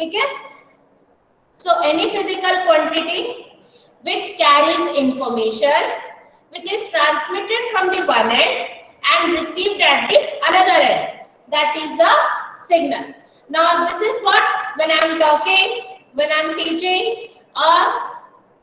ठीक है. So any physical quantity which carries information which is transmitted from the one end and received at the another end, that is a signal. Now this is what, when I am talking, when I am teaching,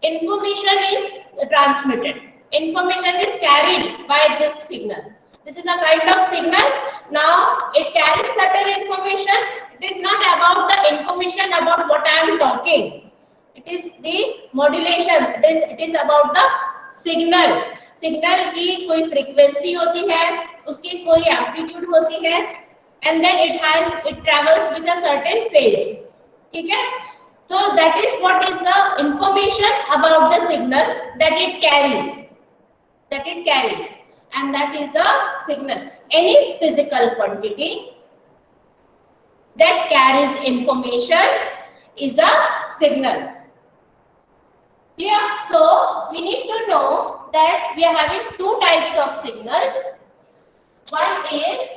information is transmitted, information is carried by this signal. This is a kind of signal. Now it carries certain information. It is not about the information about what I am talking. It is the modulation. It is about the signal. Signal की कोई frequency होती है, उसकी कोई amplitude होती है, and then it travels with a certain phase. ठीक है. So that is what is the information about the signal that it carries. And that is a signal. Any physical quantity that carries information is a signal. Clear? So we need to know that we are having two types of signals. One is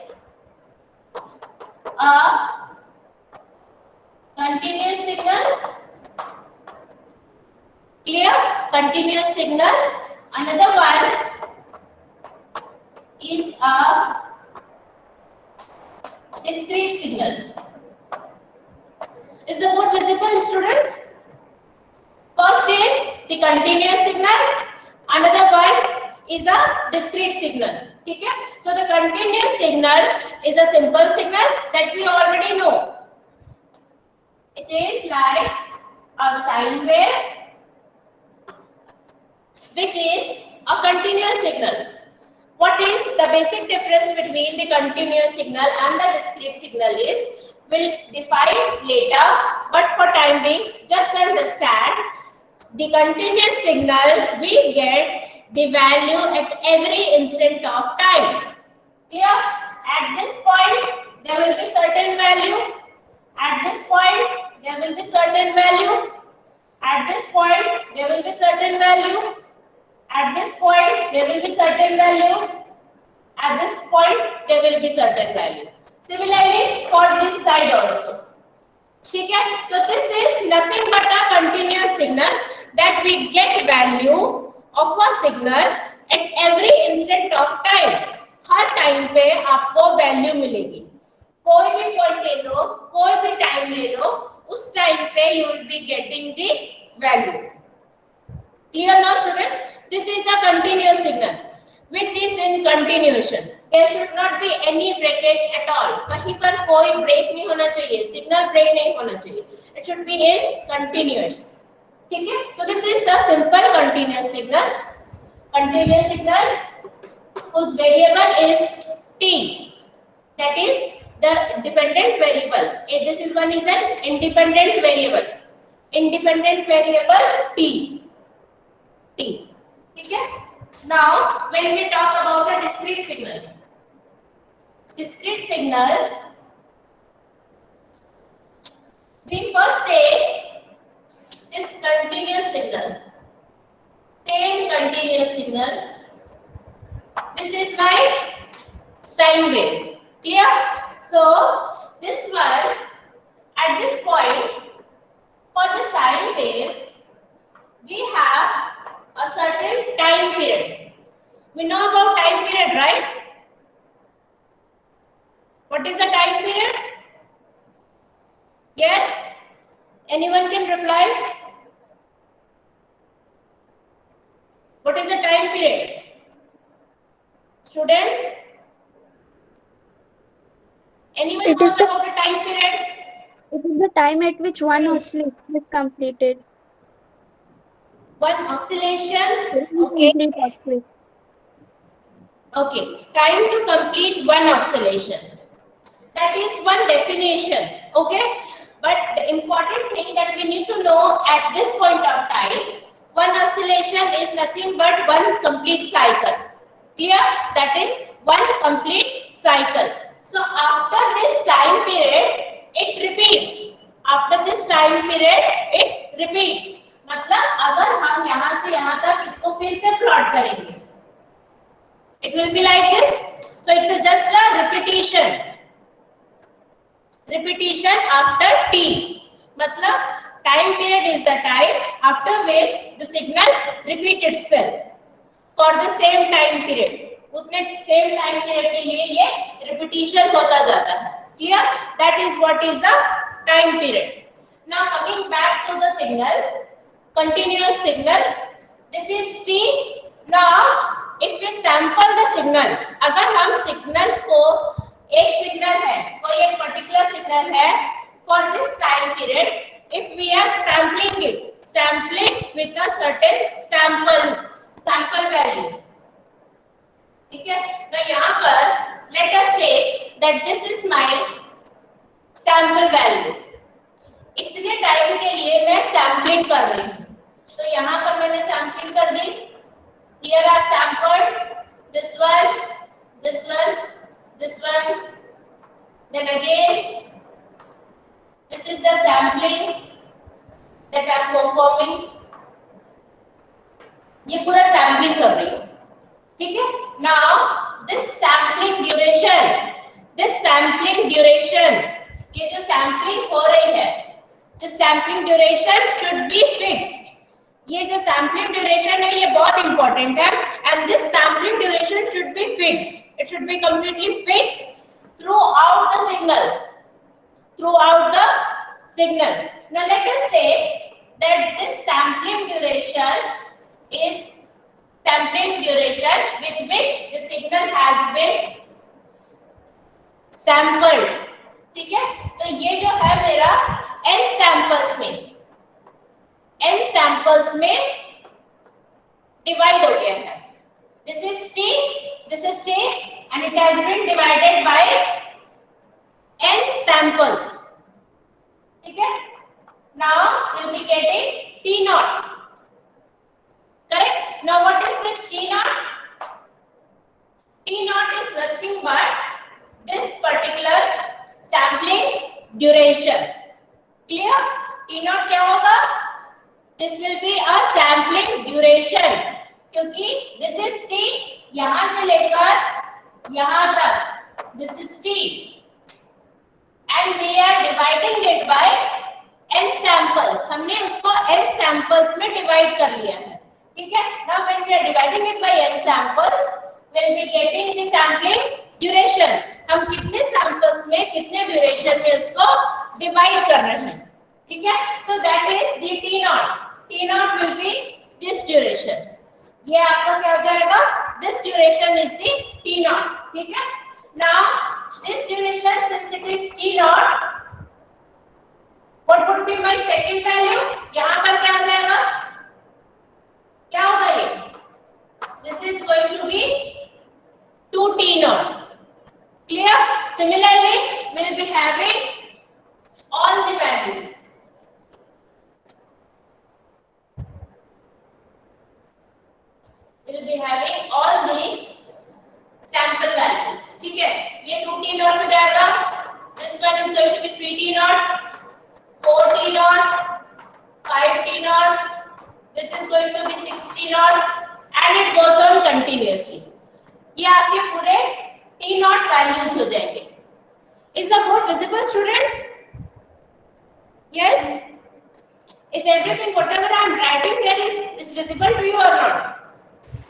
a continuous signal. Clear? Continuous signal. Another one is a discrete signal. Is the board visible, students? First is the continuous signal. Another one is a discrete signal. ठीक है? So the continuous signal is a simple signal that we already know. It is like a sine wave, which is a continuous signal. What is the basic difference between the continuous signal and the discrete signal is, we'll define later, but for time being, just understand the continuous signal, we get the value at every instant of time. Clear? At this point, there will be certain value. At this point, there will be certain value. At this point, there will be certain value. At this point, there will be certain value. At this point, there will be certain value. Similarly, for this side also. ठीक है? So this is nothing but a continuous signal that we get value of a signal at every instant of time. Her time पे आपको value मिलेगी. कोई भी point ले लो, कोई भी टाइम ले लो, उस टाइम पे you will be getting the value. Clear now, students? This is a continuous signal which is in continuation. There should not be any breakage at all. कहीं पर कोई ब्रेक नहीं होना चाहिए, सिग्नल ब्रेक नहीं होना चाहिए. It should be in continuous. ठीक है? So this is a simple continuous signal. Continuous signal whose variable is t. That is the dependent variable. This one is an independent variable. Independent variable t. ठीक है? Now when we talk about a discrete signal. Discrete signal, we first take this continuous signal. Same continuous signal. This is my sine wave. Clear? So this one, at this point, for the sine wave, we have a certain time period. We know about time period, right? What is the time period? Yes? Anyone can reply? What is the time period? Students? Anyone knows about the time period? It is the time at which one oscillation is completed. One oscillation? Okay. Okay. Time to complete one oscillation. That is one definition. Okay. But the important thing that we need to know at this point of time, one oscillation is nothing but one complete cycle. Clear? That is one complete cycle. So after this time period, it repeats. After this time period, it repeats. मतलब अगर हम यहाँ से यहाँ तक इसको फिर से प्लॉट करेंगे, it will be like this. So it's just a repetition. Repetition after t. मतलब time period is the time after which the signal repeat itself for the same time period. उतने same time period के लिए ये repetition होता जाता है. Clear? That is what is the time period. Now coming back to the signal, continuous signal. This is T. Now if we sample the signal, अगर हम signals को एक signal है, कोई एक particular signal है for this time period, if we are sampling with a certain sample value, ठीक है. now यहाँ पर let us say that this is my sample value. इतने टाइम के लिए मैं सैम्पलिंग कर रही हूँ, तो यहाँ पर मैंने सैम्पलिंग कर दी. Here I sampled this one, this one, this one, then again this is the sampling that I am performing. ये पूरा सैम्पलिंग कर रही हूँ, ठीक है. Now this sampling duration, ये जो सैम्पलिंग हो रही है, this sampling duration should be fixed. ये जो sampling duration है ये बहुत important है, and this sampling duration should be fixed. It should be completely fixed throughout the signal. Now let us say that this sampling duration is sampling duration with which the signal has been sampled. ठीक है. तो ये जो है मेरा n samples में divide हो गया है. This is T, and it has been divided by n samples. ठीक है. Now you will be getting T naught. Correct? Now what is this T naught? T naught is nothing but this particular sampling duration. Clear? T naught क्या होगा? This will be a sampling duration, क्योंकि this is T, यहाँ से लेकर यहाँ तक, this is T, and we are dividing it by n samples. हमने उसको n samples में divide कर लिया है, ठीक है. Now when we are dividing it by n samples, we will be getting the sampling duration. हम कितने samples में कितने duration में उसको divide कर रहे हैं, ठीक है. So that is the T naught. T naught will be this duration. ये आपका क्या हो जाएगा? This duration is the T naught, ठीक है. Now this duration, since it is T naught, what would be my second value? यहाँ पर क्या हो जाएगा? क्या होगा ये? This is going to be 2T naught. Clear? Similarly, we will be having all the values. We will be having all the sample values. ठीक है. ये 2T naught हो जाएगा. This one is going to be 3T naught, 4T naught, 5T naught. This is going to be 6T naught, and it goes on continuously. ये आपके पूरे T naught values हो जाएंगे. Is the board visible, students? Yes. Is everything whatever I am writing here is visible to you or not?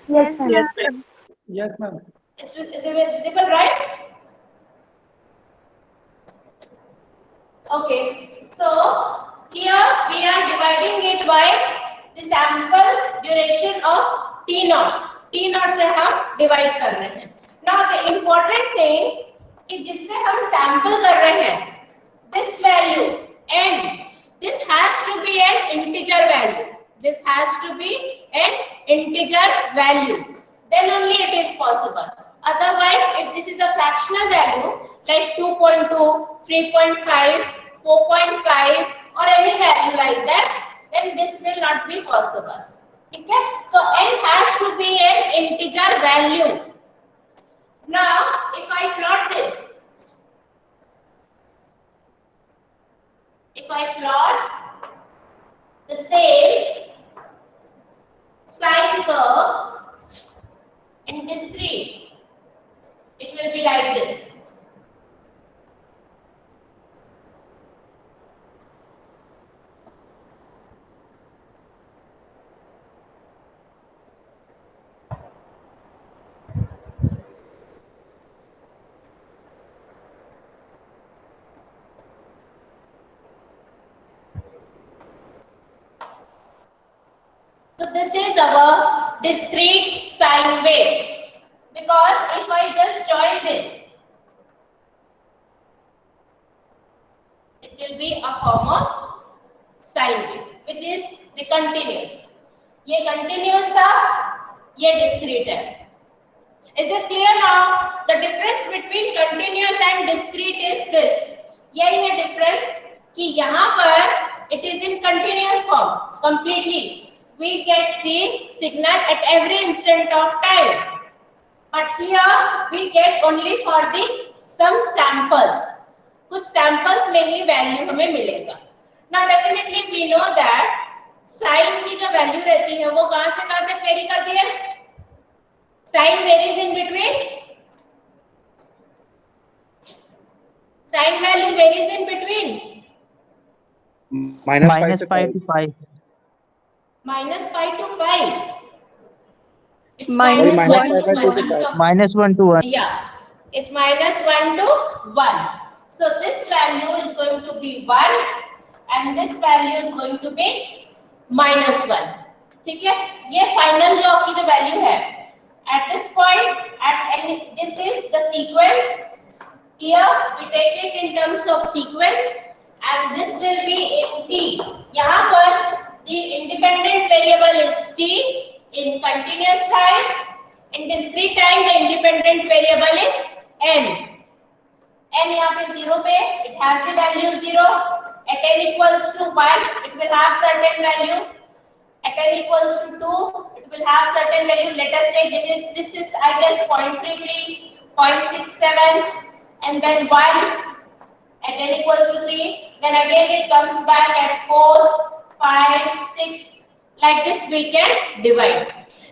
Yes, ma'am. Yes, ma'am. Yes, ma'am. Is it visible, right? Okay. So here we are dividing it by the sample duration of T naught. T naught से हम divide कर रहे हैं. Now the important thing कि जिससे हम sample कर रहे हैं, this value n, this has to be an integer value. This has to be an integer value. Then only it is possible. Otherwise, if this is a fractional value like 2.2, 3.5, 4.5 or any value like that, then this will not be possible. Okay? So n has to be an integer value. Now, if I plot this, if I plot the same sine curve in discrete, it will be like this. this is our discrete sine wave. Because if I just join this, it will be a form of sine wave, which is the continuous. ये continuous था, ये discrete है. Is this clear now? The difference between continuous and discrete is this. यही है difference कि यहाँ पर it is in continuous form completely. We get the signal at every instant of time. But here we get only for the some samples. कुछ samples में ही value हमें मिलेगा. Now definitely we know that sin की जो value रहती है वो कहाँ से कहाँ तक vary करती है? Sin varies in between. Sin value varies in between. minus pi to pi. Minus pi to pi. It's Minus minus one 1 to to 1. one. minus 1 to 1. Yeah, it's minus 1 to 1. So this value is going to be 1 and this value is going to be minus 1. ठीक है, ये final law की जो value है. At this point, this is the sequence. Here we take it in terms of sequence and this will be in t. यहाँ पर the independent variable is t. In continuous time, in discrete time, the independent variable is n. N यहाँ पे 0 पे, it has the value 0. At n equals to 1, it will have certain value. At n equals to 2, it will have certain value. Let us say this is I guess 0.33, 0.67, and then 1. At n equals to 3, then again it comes back at 4, 5, 6. Like this we can divide.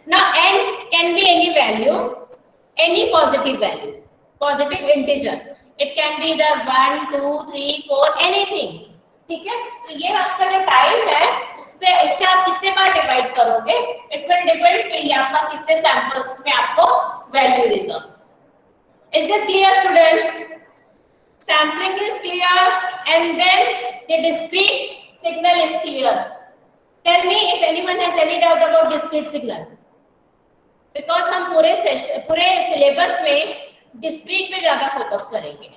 Now n can be any value, any positive value, positive integer. It can be the 1, 2, 3, 4, anything. ठीक है, तो ये आपका जो time है उससे आप कितने बार डिवाइड करोगे, इट विल डिपेंड कि ये आपका कितने सैंपल्स में आपको वैल्यू देगा. Is this clear, students? Sampling is clear and then the discrete signal is clear. Tell me if anyone has any doubt about discrete signal. Because हम पूरे सिलेबस में डिस्क्रीट पे ज्यादा फोकस करेंगे,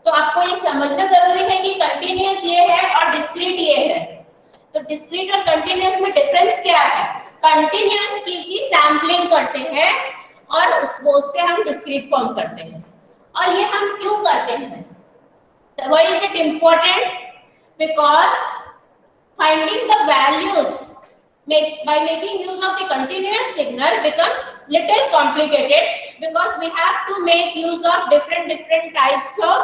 तो आपको ये समझना जरूरी है कि कंटिन्यूअस ये है और डिस्क्रीट ये है. तो डिस्क्रीट और कंटिन्यूअस में डिफरेंस क्या है? कंटिन्यूअस की ही सैम्पलिंग करते हैं और उससे हम डिस्क्रीट फॉर्म करते हैं. और ये हम क्यों करते हैं? Why is it important? Because finding the values by making use of the continuous signal becomes little complicated because we have to make use of different types of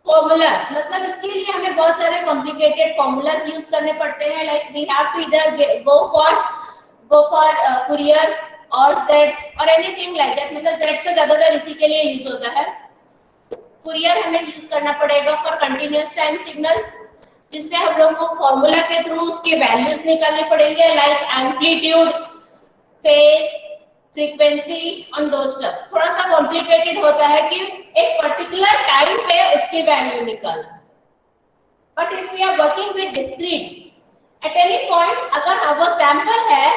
formulas. मतलब इसके लिए हमें बहुत सारे complicated formulas use करने पड़ते हैं. Like we have to either go for Fourier or Z or anything like that. मतलब Z तो ज्यादातर इसी के लिए use होता है. Fourier हमें use करना पड़ेगा for continuous time signals, जिससे हम लोग को फॉर्मूला के थ्रू उसके वैल्यूज निकालने पड़ेंगे, like amplitude, phase, frequency on दो स्टफ. थोड़ा सा कॉम्प्लिकेटेड होता है कि एक पर्टिकुलर टाइम पे उसकी वैल्यू निकालना. But if we are working with discrete, at any point अगर वो सैंपल है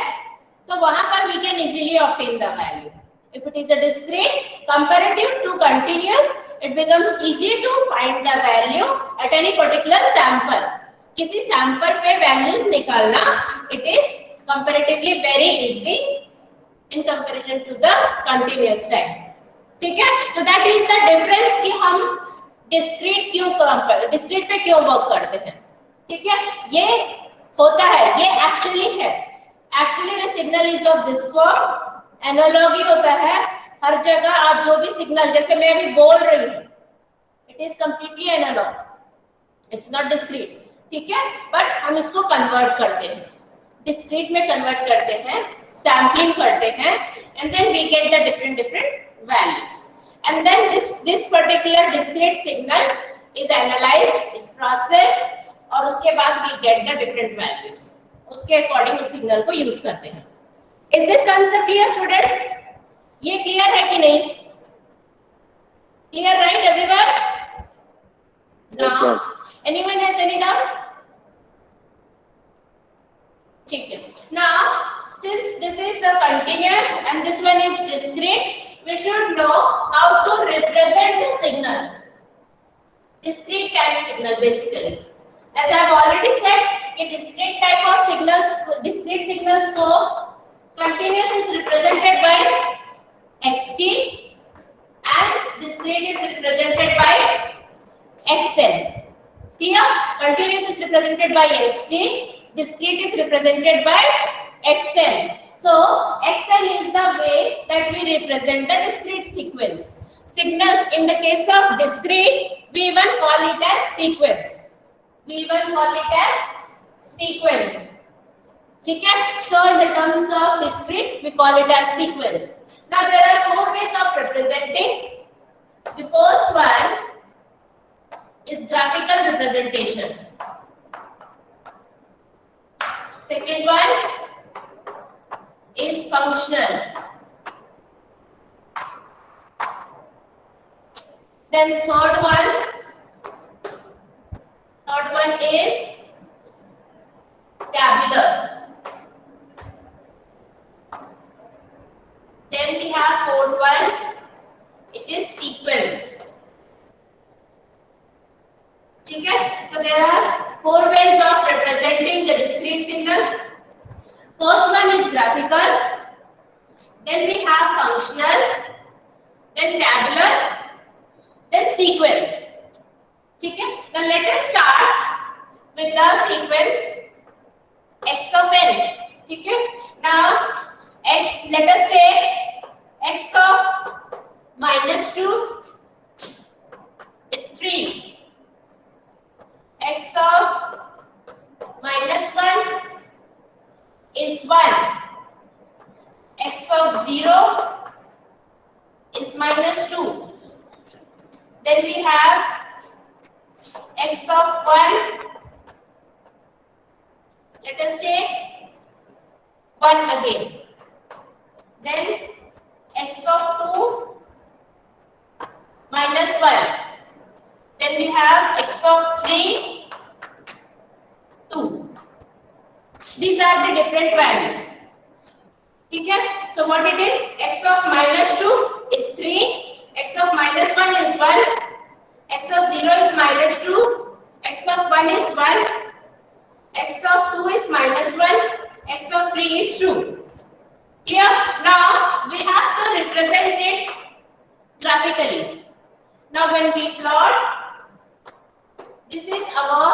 तो वहां पर we can easily obtain the value. If it is a discrete comparative to continuous, it becomes easy to find the value at any particular sample. किसी sample पे values निकालना, it is comparatively very easy in comparison to the continuous time. ठीक है? So that is the difference कि हम discrete पे क्यों work करते हैं. ठीक है? ये होता है, ये actually है. Actually the signal is of this form. Analogy होता है. हर जगह आप जो भी सिग्नल, जैसे मैं अभी बोल रही हूँ, it is completely analog, it's not discrete. ठीक है, बट हम इसको कन्वर्ट करते हैं, डिस्क्रीट में कन्वर्ट करते हैं, सैम्पलिंग करते हैं, and then we get the different values. And then this particular discrete signal is analysed, is processed, और उसके बाद we get the different values. उसके अकॉर्डिंग उस सिग्नल को यूज करते हैं. Is this concept clear students? ये क्लियर है कि नहीं? Clear, right everyone? Yes, ma'am. Anyone has any doubt? ठीक है. Now since this is a continuous and this one is discrete, we should know how to represent the signal. Discrete time signal basically. As I have already said, a discrete type of signals, discrete signals को continuous is represented by xt and discrete is represented by xn. Here, continuous is represented by xt, discrete is represented by xn. So, xn is the way that we represent the discrete sequence. Signals in the case of discrete, we even call it as sequence. We even call it as sequence. Okay? So, in the terms of discrete, we call it as sequence. Now, there are four ways of representing. The first one is graphical representation. Second one is functional. Then third one is tabular. Then we have fourth one, it is sequence. Okay? So there are four ways of representing the discrete signal. First one is graphical, then we have functional, then tabular, then sequence. Okay? Now let us start with the sequence x of n. Okay? Now let us take x of -2 is 3. X of -1 is 1. X of 0 is -2. Then we have x of 1. Let us take 1 again. Then x of 2 -1. Then we have x of 3, 2. These are the different values. Okay? So what it is? X of -2 is 3. X of -1 is 1. X of 0 is -2. X of 1 is 1. X of 2 is -1. X of 3 is 2. Clear? Now we have to represent it graphically. Now when we plot, this is our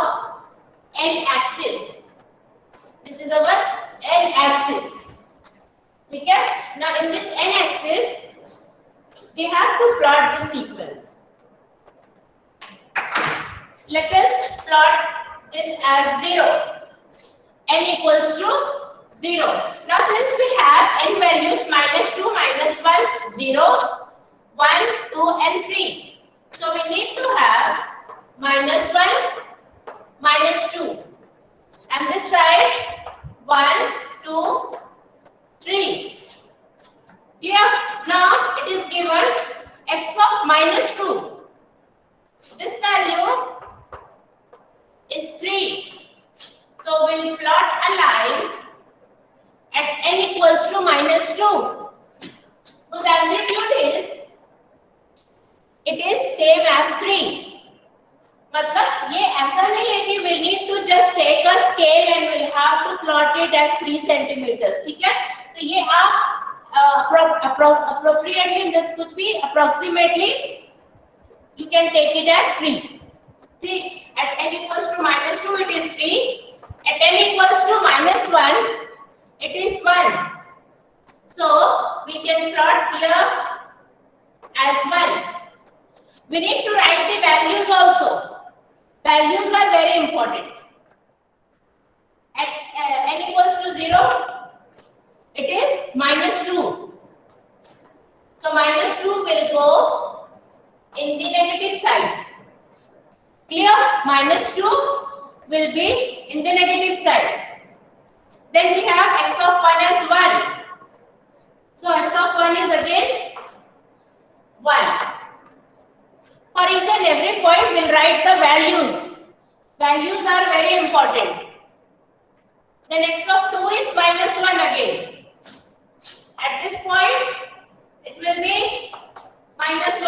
n-axis. This is our n-axis. Okay? Now in this n-axis, we have to plot the sequence. Let us plot this as 0. N equals to 0. Now since we have n values -2, -1, 0, 1, 2 and 3. So we need to have -1, -2. And this side 1, 2, 3. Clear? Now it is given x of -2. This value is 3. So we'll plot a line at n equals to -2. Whose amplitude is, it is same as 3. मतलब ये ऐसा नहीं है कि we need to just take a scale and we'll have to plot it as 3 centimeters. ठीक है? तो ये आप appropriately कुछ भी approximately you can take it as 3. See, at n equals to -2 it is 3. At n equals to -1 it is 1. So we can plot here as 1. We need to write the values also. Values are very important. At n equals to 0 it is -2. So -2 will go in the negative side. Clear? -2 will be in the negative side. Then we have x of 1 as 1. So x of 1 is again 1. For each and every point, we'll write the values. Values are very important. then x of 2 is minus 1 again. At this point, it will be minus 1.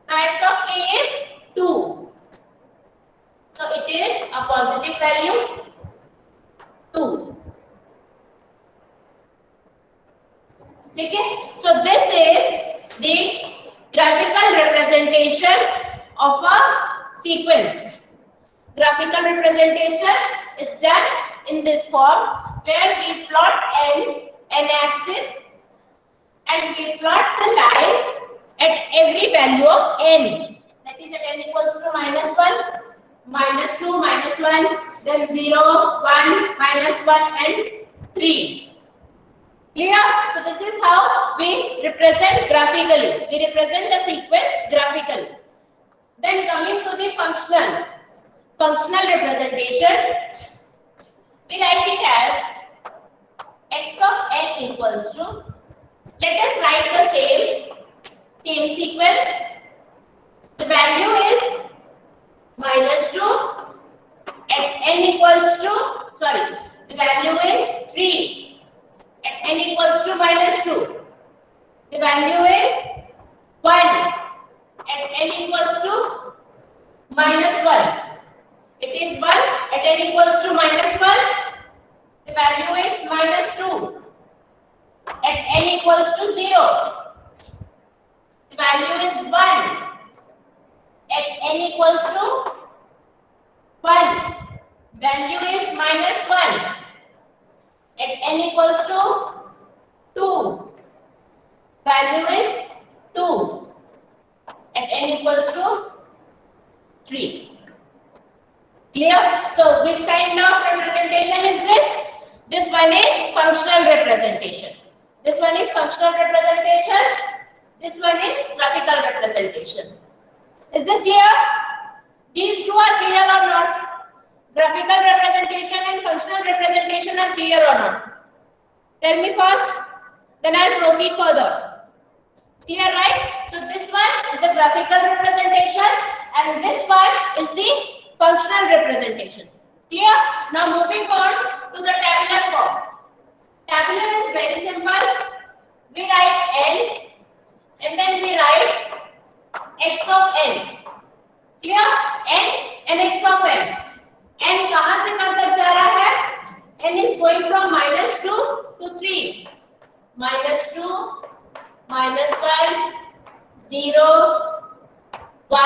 Now x of 3 is 2. So it is a positive value 2. Okay? So this is the graphical representation of a sequence. Graphical representation is done in this form where we plot n axis, and we plot the lines at every value of n. That is at n equals to minus 1, minus 2, minus 1, then 0, 1, minus 1 and 3. Clear? So this is how we represent graphically. We represent the sequence graphically. Then coming to the functional representation, we write it as x of n equals to, let us write the same sequence. The value is minus 2 at n equals to, the value is 3 at n equals to minus 2. The value is 1 at n equals to minus 1. It is 1 at n equals to minus 1. The value is minus 2 at n equals to 0. The value is 1 at n equals to 1. Value is minus 1 at n equals to 2. Value is 2 at n equals to 3. Clear? So which kind of representation is this? This one is functional representation. This one is functional representation. This one is graphical representation. Is this clear? These two are clear or not? Graphical representation and functional representation are clear or not? Tell me first, then I'll proceed further. Clear, right? So this one is the graphical representation and this one is the functional representation. Clear? Now moving on to the tabular form. Tabular is very simple. We write n and then we write x of n. Clear? n and x of n. n कहां से कहां तक जा रहा है? n is going from minus 2 to 3. Minus 2, minus 1, 0, 1,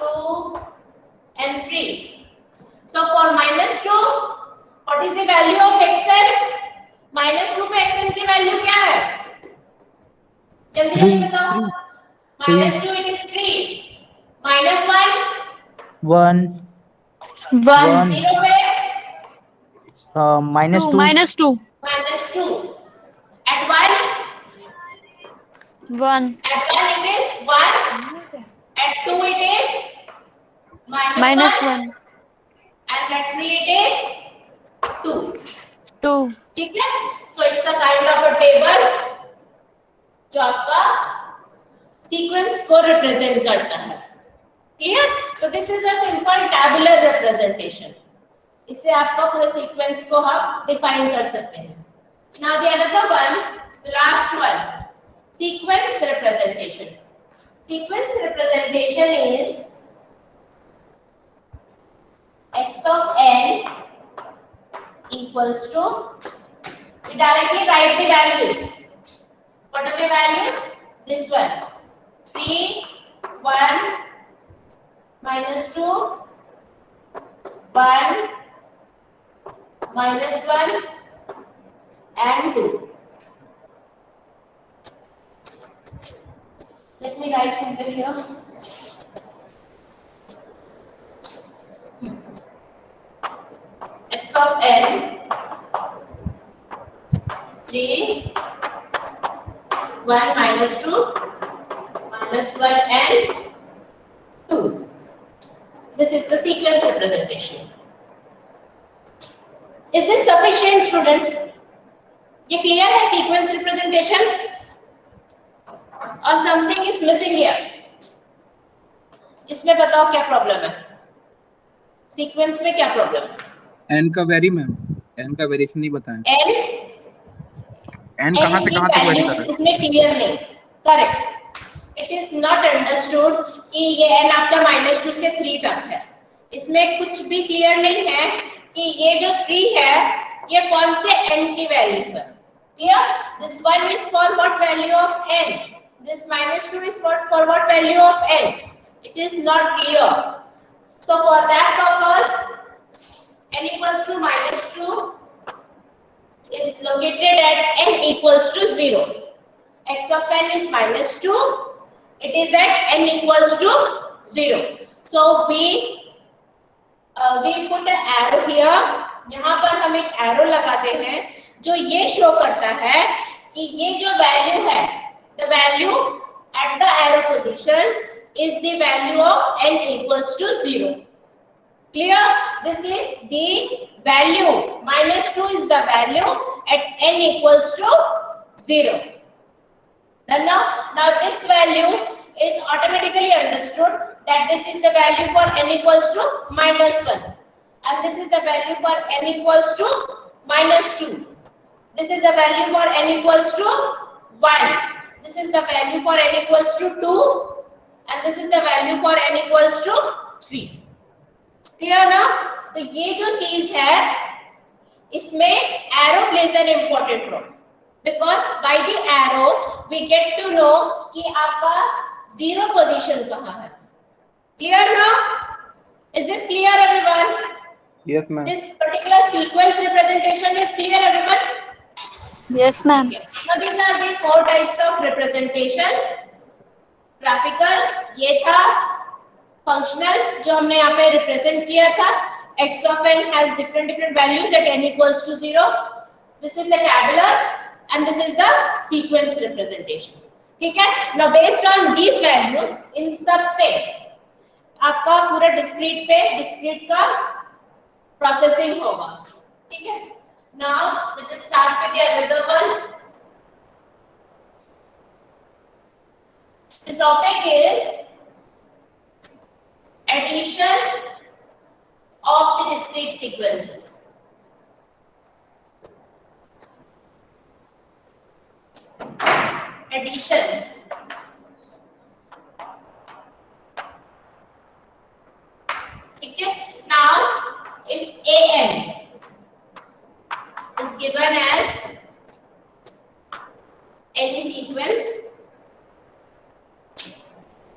2 and 3. So for minus 2, what is the value of xn? Minus 2 पे xn की value क्या है? जल्दी जल्दी बताओ. Minus 2 it is 3. Minus 1? 1 0 पे? minus 2 minus 2 Minus 2. At 1? 1 At 1 it is 1. At 2 it is minus 1. 1 And at 3 it is 2. 2 ठीक है? So it's a kind of a table जो आपका sequence को represent करता है. Clear? So this is a simple tabular representation. इससे आपका पूरे sequence को हम define कर सकते हैं. Now the another one, the last one, sequence representation. Sequence representation is x of n equals to, we directly write the values. What are the values? This one, 3, 1, minus 2, 1, minus 1 and 2. Let me write simple here. X of n, 3, 1 minus 2, minus 1 and 2. This is the sequence representation. Is this sufficient, students? ये clear है sequence representation? Or something is missing here? इसमें बताओ क्या problem है? Sequence में क्या problem है? N का वेरी मैम, एन का वेरिएशन नहीं बताएं। एन एन कहाँ एन से की कहाँ तक वेरी कर वैल्यूज रहे इसमें क्लियर नहीं। Correct, it is not understood कि ये एन आपका -2 से 3 तक है। इसमें कुछ भी क्लियर नहीं है कि ये जो 3 है ये कौन से एन की वैल्यू है। Clear, this one is for what value of n, this -2 is for what value of n, it is not clear. So for that purpose n equals to -2 is located at n equals to 0. X of n is -2, it is at n equals to 0. So we put an arrow here. यहाँ पर हम एक arrow लगाते हैं जो ये show करता है कि ये जो वैल्यू है, the value at the arrow position is the value of n equals to 0. Clear? This is the value. -2 is the value at n equals to 0. Then now this value is automatically understood that this is the value for n equals to -1, and this is the value for n equals to -2. This is the value for n equals to 1. This is the value for n equals to 2, and this is the value for n equals to 3. Clear ना? तो ये जो चीज है इसमें arrow plays an important role, because by the arrow we get to know कि आपका 0 position कहाँ है। क्लियर ना? Is this clear everyone? Yes ma'am. This particular sequence representation is clear everyone? Yes, ma'am. Now these are the 4 types of representation. Graphical ये था, functional जो हमने यहाँ पे रिप्रेजेंट किया था, x of n has different values at n equals to 0. This is the tabular and this is the sequence representation. ठीक है? Now based on these values, इन सब पे आपका पूरा डिस्क्रीट का प्रोसेसिंग होगा। ठीक है? Now let us start with the another one. The topic is addition of the discrete sequences. Addition. ठीक है? Now, if an is given as any sequence,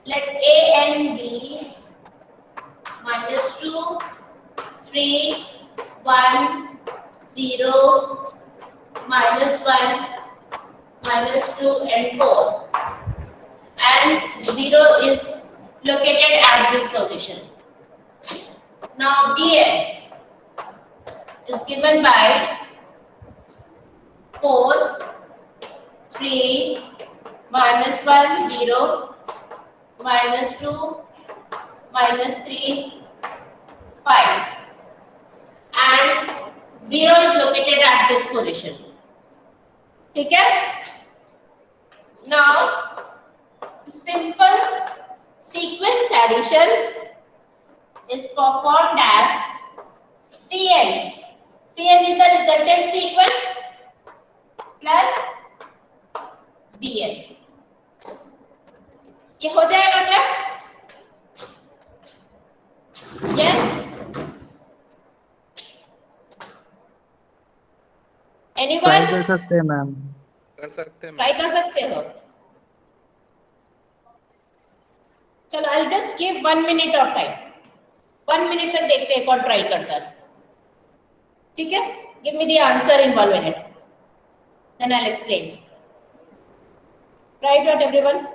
let an be -2, 3, 1, 0, -1, -2 and 4, and 0 is located at this position. Now Bn is given by 4, 3, -1, 0, -2, -3, 5, and 0 is located at this position. ठीक है? Now simple sequence addition is performed as Cn. Cn is the resultant sequence plus Bn. ये हो जाएगा क्या? Yes? Anyone? Try कर सकते हैं ma'am. कर सकते हैं ट्राई कर सकते हो? चलो I'll just give 1 minute of time. 1 minute तक देखते हैं कौन ट्राई करता है। ठीक है? Give me the answer in 1 minute. Then I'll explain. Try it out everyone.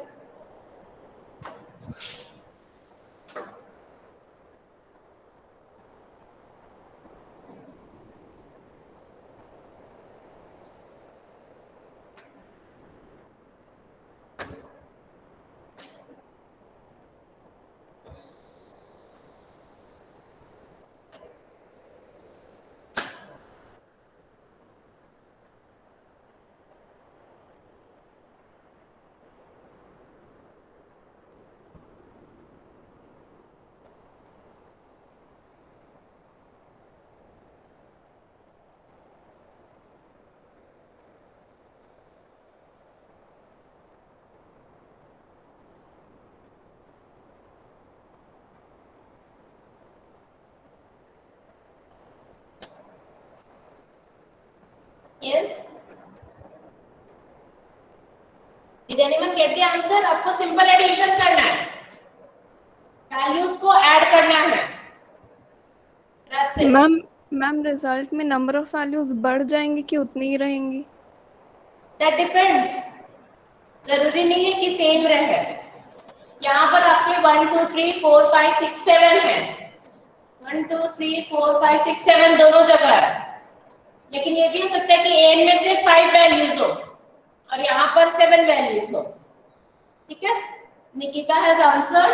Did anyone get the answer? आपको सिंपल एडिशन करना है, वैल्यूज को ऐड करना है. That's it. मैम रिजल्ट में नंबर ऑफ वैल्यूज बढ़ जाएंगी कि उतनी ही रहेंगी? That depends. जरूरी नहीं है कि सेम रहे. यहाँ पर आपके 1 2 3 4 5 6 7 है. 1 2 3 4 5 6 7 दोनों जगह है. लेकिन ये भी हो सकता है कि एन में से 5 वैल्यूज हो और यहाँ पर 7 वैल्यूज हो. ठीक है. Nikita has answered.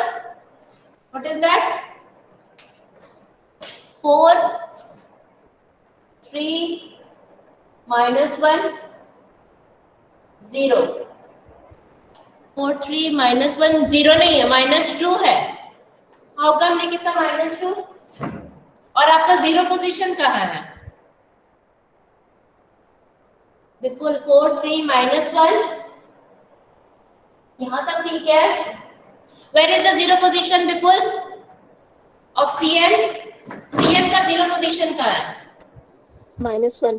What is that? 4 3 minus 1 0. 4 3 minus 1 0 नहीं है, -2 है. How come Nikita -2? और आपका 0 पोजीशन कहाँ है? बिल्कुल 4 3 minus 1 यहाँ तक ठीक है. Where is the 0 position बिल्कुल of CN? CN का 0 पोजीशन कहाँ है? -1.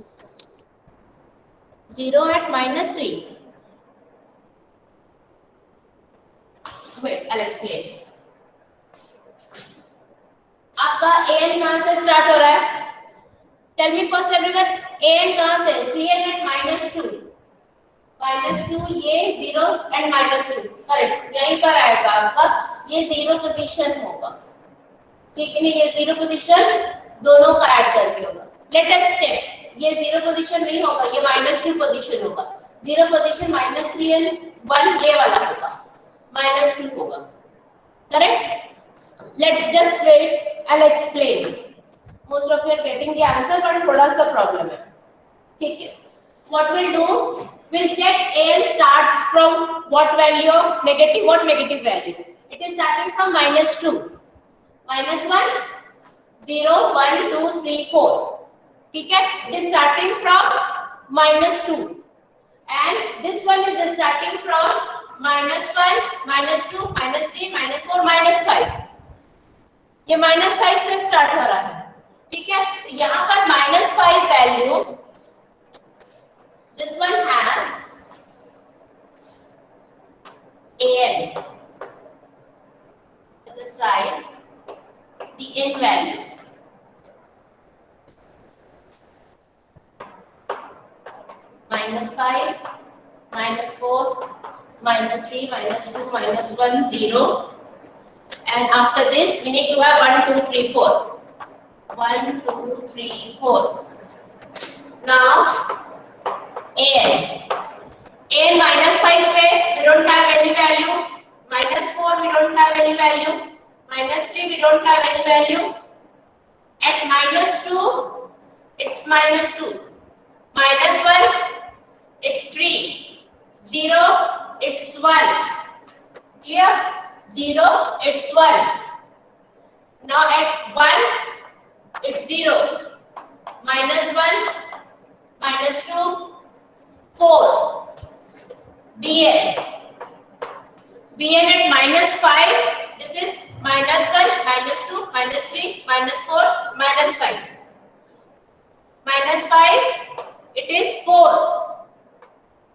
0 at -3. Wait, I'll explain. आपका an कहाँ से स्टार्ट हो रहा है? Tell me first everyone, an कहाँ से? Cn at -2. -2 ये 0 and -2. करेक्ट. यहीं पर आएगा आपका. ये 0 पोजीशन होगा. ठीक है. ये 0 पोजीशन दोनों का ऐड करके होगा. Let us check. ये 0 पोजीशन नहीं होगा, ये -2 पोजीशन होगा. 0 पोजीशन -3 and 1 ये वाला होगा. -2 होगा. Correct. Let's just wait. I'll explain. Most of you are getting the answer, but थोड़ा सा प्रॉब्लम है. ठीक है. What we'll do? We'll check an starts from what value of negative? What negative value? It is starting from -2. -1 0 1 2 3 4. ठीक है. It is starting from -2 and this one is starting from -1 -2 -3 -4 -5. ये -5 से start हो रहा है. ठीक है. तो यहाँ पर -5 value, this one has an. Let us write the n values. -5, -4, -3, -2, -1, 0. And after this, we need to have 1, 2, 3, 4. 1, 2, 3, 4. Now, an. an -5 पे we don't have any value. -4 we don't have any value. -3 we don't have any value. At -2, it's -2. -1, it's 3. 0, it's 1. Clear? 0, it's 1. Now at 1, it's 0. -1, -2, 4. Bn. Bn at -5, this is -1, -2, -3, -4, -5. -5, it is 4.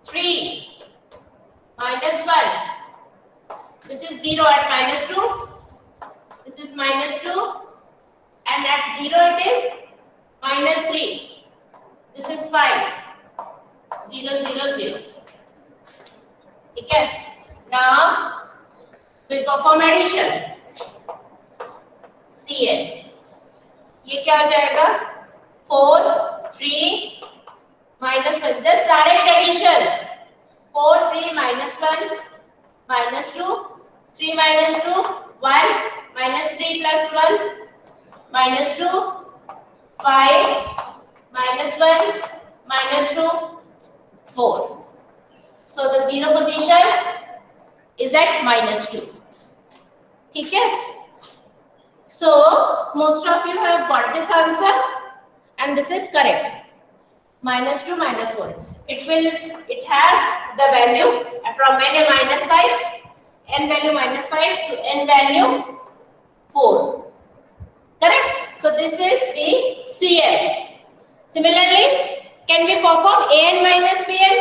3, -1. This is 0 at -2. This is -2. And at 0 it is -3. This is 5. 0, 0, 0. Okay. Now we'll perform addition. Cn. ये क्या हो जाएगा? 4, 3, -1. Just direct addition. 4, 3, -1, -2, 3 -2, 1, -3 plus 1, -2, 5, -1, -2, 4. So the 0 position is at -2. ठीक है? So most of you have got this answer and this is correct. -2, -4. It has the value from n -5, n value -5 to n value 4. Correct? So this is the Cn. Similarly, can we perform an minus bn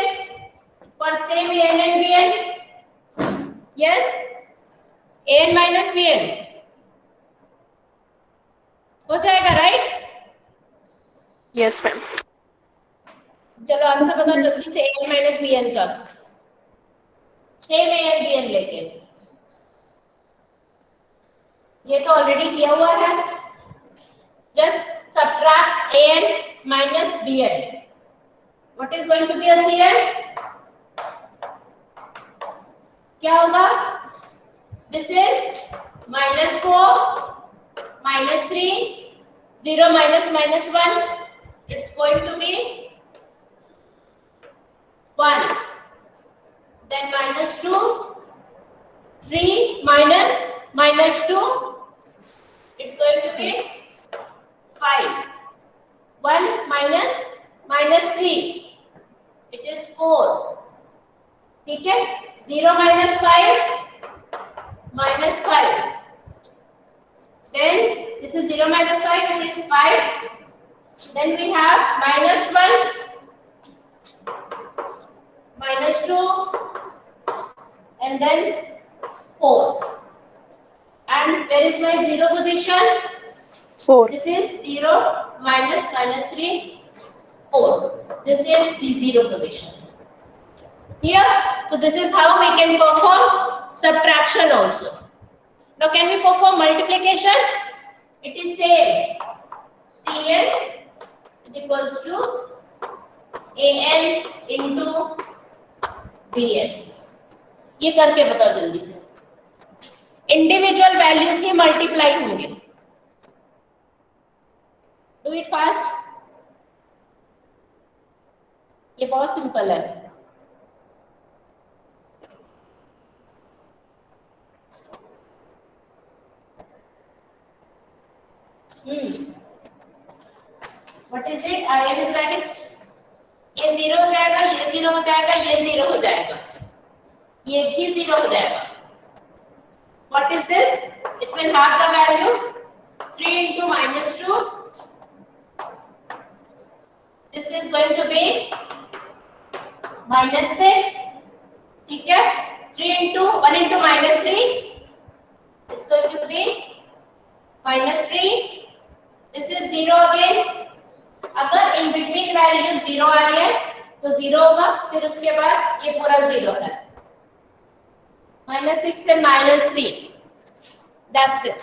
for same an and bn? Yes, an minus bn हो जाएगा, right? Yes, ma'am. चलो answer बताओ जल्दी से an minus bn का. Same an bn लेके, ये तो ऑलरेडी किया हुआ है. Just subtract an minus bn. What is going to be a cn? क्या होगा? This is -4 -3 0 minus 1. It's going to be 1. Then -2 3 minus 2. It's going to be 5. 1 minus 3. It is 4. ठीक है? 0 minus 5. Then this is 0 minus 5, it is 5. Then we have -1, -2, and then 4. And where is my 0 position? 4. This is 0 minus 3, 4. This is the 0 position. Here, so this is how we can perform subtraction also. Now can we perform multiplication? It is same. Cn is equals to an into bn. ये करके बताओ जल्दी से. Individual values ही multiply होंगे. Do it fast. ये बहुत simple है. What is it? Aryan is writing. ये 0 हो जाएगा, ये 0 हो जाएगा, ये 0 हो जाएगा, ये भी 0 हो जाएगा. What is this? It will have the value 3 into -2. This is going to be -6. ठीक है? 3 into 1 into -3. It's going to be -3. This is 0 again. अगर इन बिटवीन वैल्यू 0 आ रही है तो 0 होगा, फिर उसके बाद ये पूरा 0 है. -6 and -3. That's it.